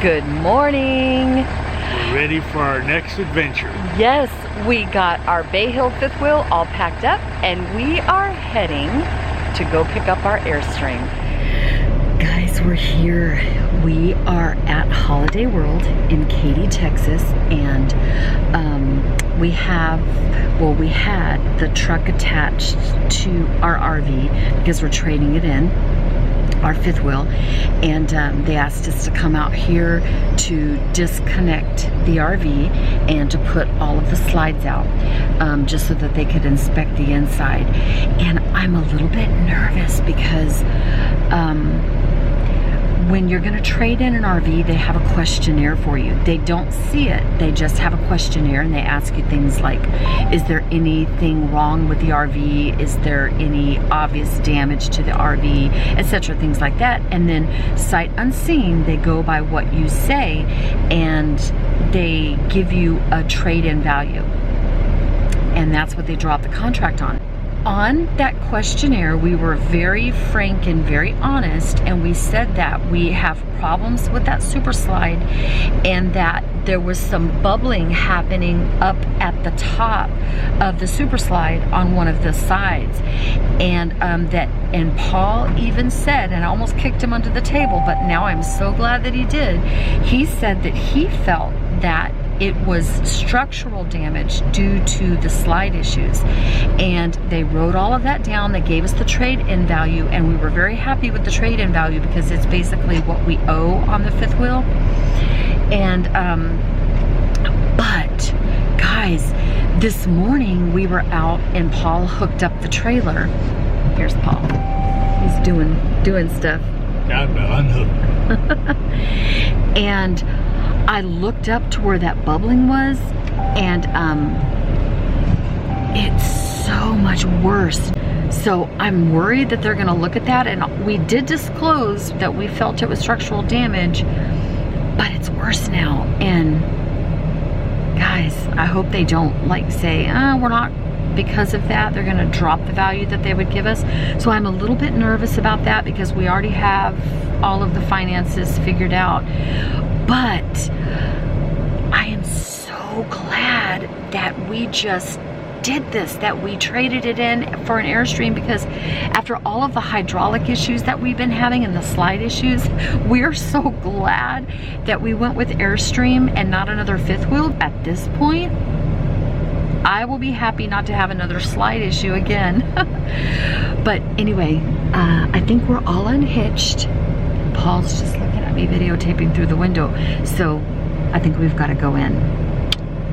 Good morning. We're ready for our next adventure. Yes, we got our Bay Hill fifth wheel all packed up and we are heading to go pick up our Airstream. Guys, we're here. We are at Holiday World in Katy, Texas, and we had the truck attached to our RV because we're trading it in, our fifth wheel, and they asked us to come out here to disconnect the RV and to put all of the slides out, just so that they could inspect the inside. And I'm a little bit nervous because when you're going to trade in an RV, they have a questionnaire for you. They don't see it, they just have a questionnaire, and they ask you things like, is there anything wrong with the RV? Is there any obvious damage to the RV, etc., things like that. And then sight unseen, they go by what you say and they give you a trade-in value, and that's what they draw up the contract on. On that questionnaire, we were very frank and very honest, and we said that we have problems with that super slide and that there was some bubbling happening up at the top of the super slide on one of the sides, and and Paul even said, and I almost kicked him under the table, but now I'm so glad that he did. He said that he felt that it was structural damage due to the slide issues, and they wrote all of that down. They gave us the trade-in value, and we were very happy with the trade-in value because it's basically what we owe on the fifth wheel. And but guys, this morning we were out and Paul hooked up the trailer. Here's Paul. He's doing stuff. Time to unhook. And I looked up to where that bubbling was, and it's so much worse. So I'm worried that they're gonna look at that, and we did disclose that we felt it was structural damage, but it's worse now. And guys, I hope they don't like say, we're not, because of that they're gonna drop the value that they would give us. So I'm a little bit nervous about that because we already have all of the finances figured out. But I am so glad that we just did this, that we traded it in for an Airstream, because after all of the hydraulic issues that we've been having and the slide issues, we're so glad that we went with Airstream and not another fifth wheel. At this point, I will be happy not to have another slide issue again. But anyway, I think we're all unhitched. Paul's just looking at me videotaping through the window, so I think we've got to go in.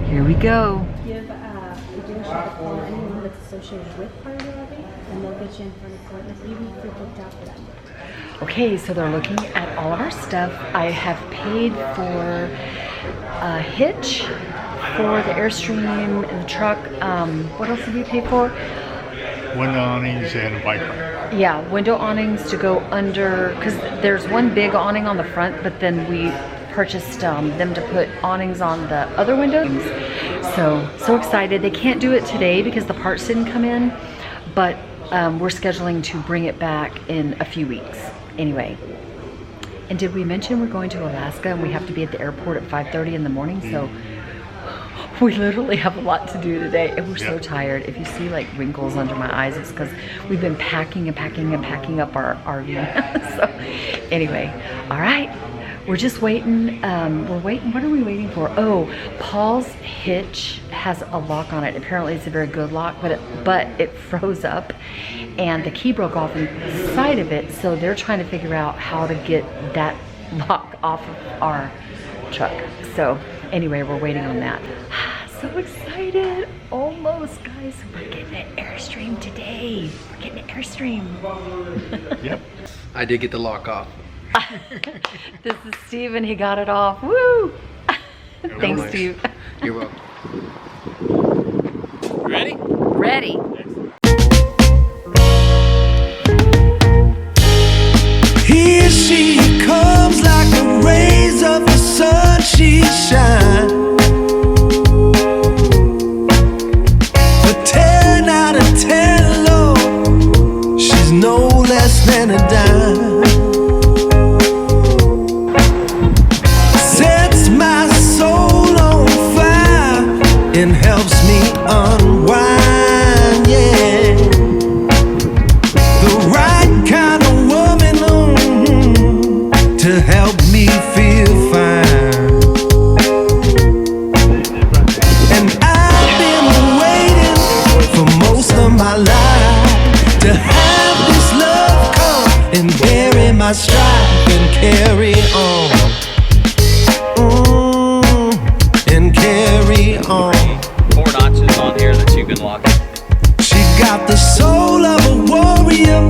Here we go. Give the dealership a call, anyone that's associated with part of the RV, and they'll get you in for an appointment, even if you're booked out for them. Okay, so they're looking at all of our stuff. I have paid for a hitch for the Airstream and the truck. What else did we pay for? Window awnings and a bike rack. Yeah, window awnings to go under, because there's one big awning on the front, but then we purchased them to put awnings on the other windows. So excited. They can't do it today because the parts didn't come in, but we're scheduling to bring it back in a few weeks. Anyway, and did we mention we're going to Alaska and we have to be at the airport at 5:30 in the morning? So we literally have a lot to do today, and we're so tired. If you see like wrinkles under my eyes, it's because we've been packing and packing and packing up our RV. So anyway, all right, we're just waiting. We're waiting. What are we waiting for? Oh, Paul's hitch has a lock on it. Apparently it's a very good lock, but it froze up and the key broke off inside of it. So they're trying to figure out how to get that lock off of our truck. So anyway, we're waiting on that. So excited. Almost, guys. We're getting an Airstream today. We're getting an Airstream. Yep. I did get the lock off. This is Steve, and he got it off. Woo! Thanks, nice. Steve. You're welcome. Ready? Ready. Here she comes like the rays of the sun, she shines. A 10 out of 10, Lord, she's no less than a dime. me feel fine. And I've been waiting for most of my life to have this love come and bury my strife and carry on. And carry on. 4 notches on here that you can lock it. She got the soul of a warrior,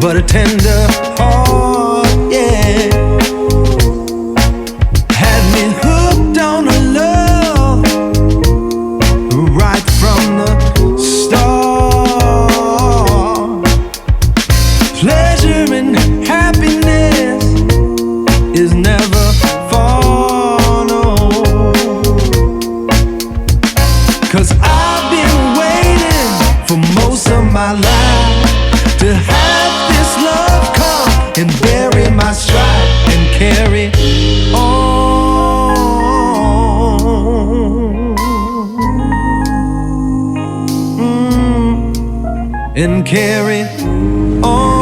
but a tender heart, yeah. Had me hooked on her love right from the start. Pleasure and happiness is never far, no. 'Cause I've been waiting for most of my life to have this love come and bury my strife and carry on. And carry on.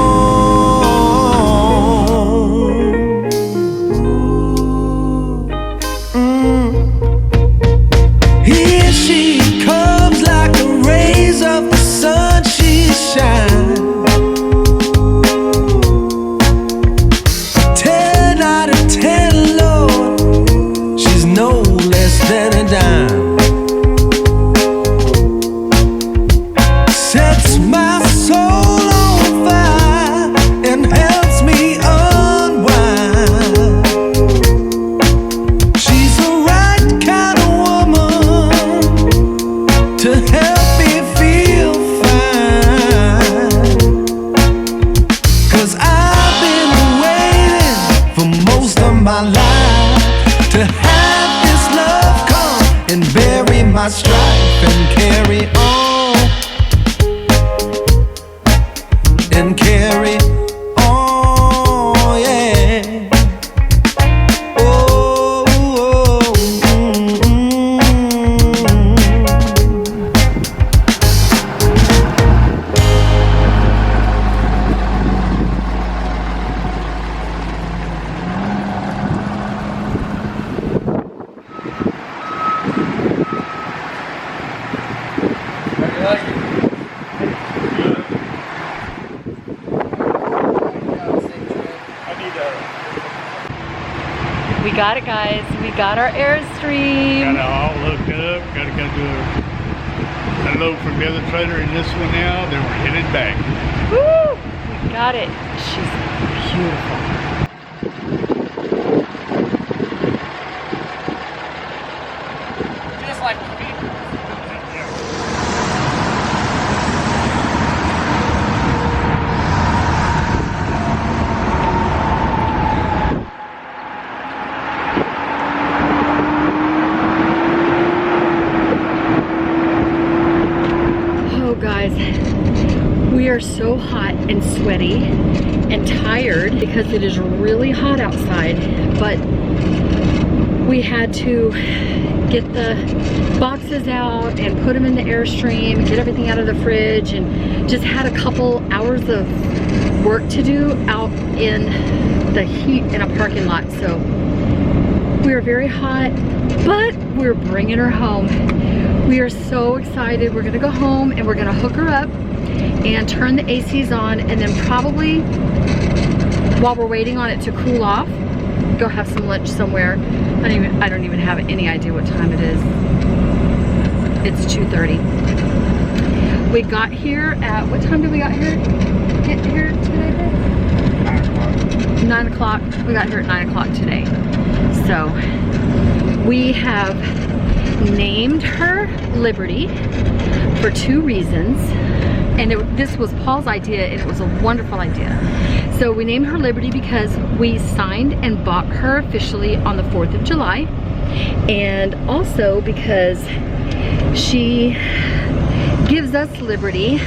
Here she comes like the rays of the sun, she shines. 10 out of 10, Lord, she's no less than a dime. Sets my soul on fire and helps me unwind. She's the right kind of woman to help me feel fine. 'Cause I've been waiting for most of my life to have this love come and bury my strife and carry on. And carry on, yeah. Oh, We got it, guys. We got our Airstream. Got it all hooked up. Gotta go do a load from the other trailer in this one now. Then we're headed back. Woo! We got it. She's beautiful. Just like the Oh, guys. We are so hot and sweaty and tired because it is really hot outside, but we had to get the boxes out and put them in the Airstream, get everything out of the fridge, and just had a couple hours of work to do out in the heat in a parking lot. So we are very hot, but we're bringing her home. We are so excited. We're gonna go home and we're gonna hook her up and turn the ACs on, and then probably while we're waiting on it to cool off, go have some lunch somewhere. I don't even have any idea what time it is. It's 2:30. We got here at, what time did we get here today? 9 o'clock. We got here at 9 o'clock today. So we have named her Liberty for 2 reasons. And this was Paul's idea, and it was a wonderful idea. So we named her Liberty because we signed and bought her officially on the 4th of July. And also because she gives us liberty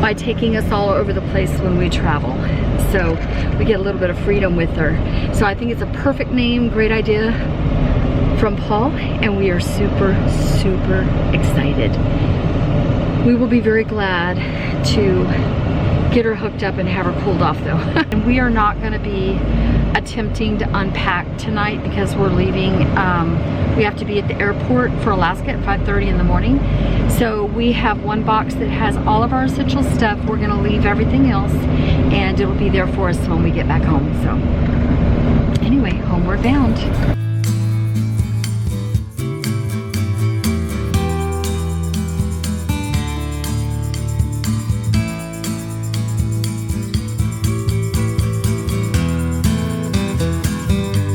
by taking us all over the place when we travel. So we get a little bit of freedom with her. So I think it's a perfect name, great idea from Paul, and we are super, super excited. We will be very glad to get her hooked up and have her cooled off though. And we are not gonna be attempting to unpack tonight because we're leaving. We have to be at the airport for Alaska at 5:30 in the morning. So we have one box that has all of our essential stuff. We're gonna leave everything else and it'll be there for us when we get back home. So anyway, homeward bound.